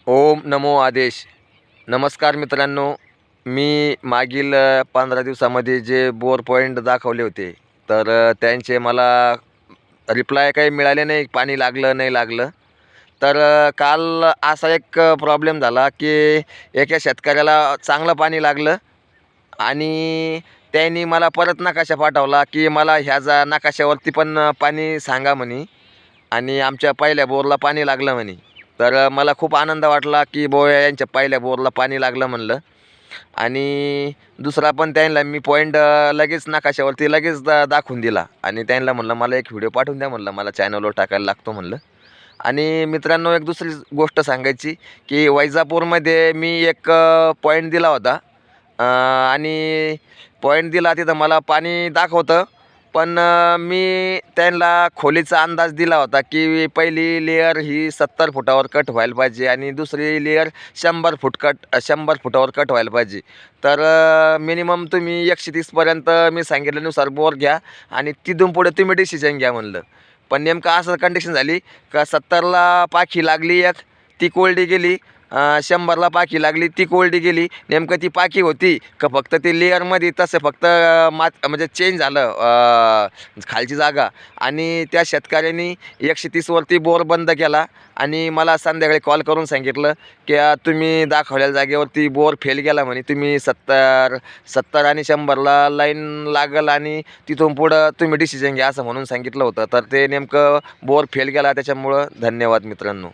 ओम नमो आदेश. नमस्कार मित्रांनो, मी मागील 15 दिवसामध्ये जे बोर पॉईंट दाखवले होते, तर त्यांचे मला रिप्लाय काही मिळाले नाही, पाणी लागलं नाही लागलं. तर काल असा एक प्रॉब्लेम झाला की एका शेतकऱ्याला चांगलं पाणी लागलं आणि त्यांनी मला परत नकाशा पाठवला की मला ह्या नकाशावरती पण पाणी सांगा म्हणे आणि आमच्या पहिल्या बोरला पाणी लागलं म्हणे. तर मला खूप आनंद वाटला की बुवा यांच्या पहिल्या बोरला पाणी लागलं म्हणलं. आणि दुसरा पण त्यांना मी पॉईंट लगेच नकाशावरती लगेच दाखवून दिला आणि त्यांना म्हणलं मला एक व्हिडिओ पाठवून द्या म्हणलं, मला चॅनलवर टाकायला लागतो म्हणलं. आणि मित्रांनो, एक दुसरी गोष्ट सांगायची की वैजापूरमध्ये मी एक पॉईंट दिला होता आणि पॉईंट दिला तिथं मला पाणी दाखवतं. पण मी त्यांना खोलीचा अंदाज दिला होता की पहिली लेयर ही 70 फुटावर कट व्हायला पाहिजे आणि दुसरी लेयर 100 फुटावर कट व्हायला पाहिजे. तर मिनिमम तुम्ही 130पर्यंत मी सांगितल्यानुसार बोर घ्या आणि तिथून पुढे तुम्ही डिसिजन घ्या म्हणलं. पण नेमकं असं कंडिशन झाली का 70ला पाखी लागली एक, ती कोरडी गेली. 100ला पाखी लागली, ती कोरडी गेली. नेमकं ती पाखी होती का फक्त ती लेअरमध्ये तसं फक्त म्हणजे चेंज झालं खालची जागा. आणि त्या शेतकऱ्यांनी 130वरती बोर बंद केला आणि मला संध्याकाळी कॉल करून सांगितलं की तुम्ही दाखवलेल्या जागेवरती बोर फेल गेला म्हणे. तुम्ही 70 आणि 100ला लाईन लागल आणि तिथून पुढं तुम्ही डिसिजन घ्या असं म्हणून सांगितलं होतं. तर ते नेमकं बोर फेल गेला त्याच्यामुळं. धन्यवाद मित्रांनो.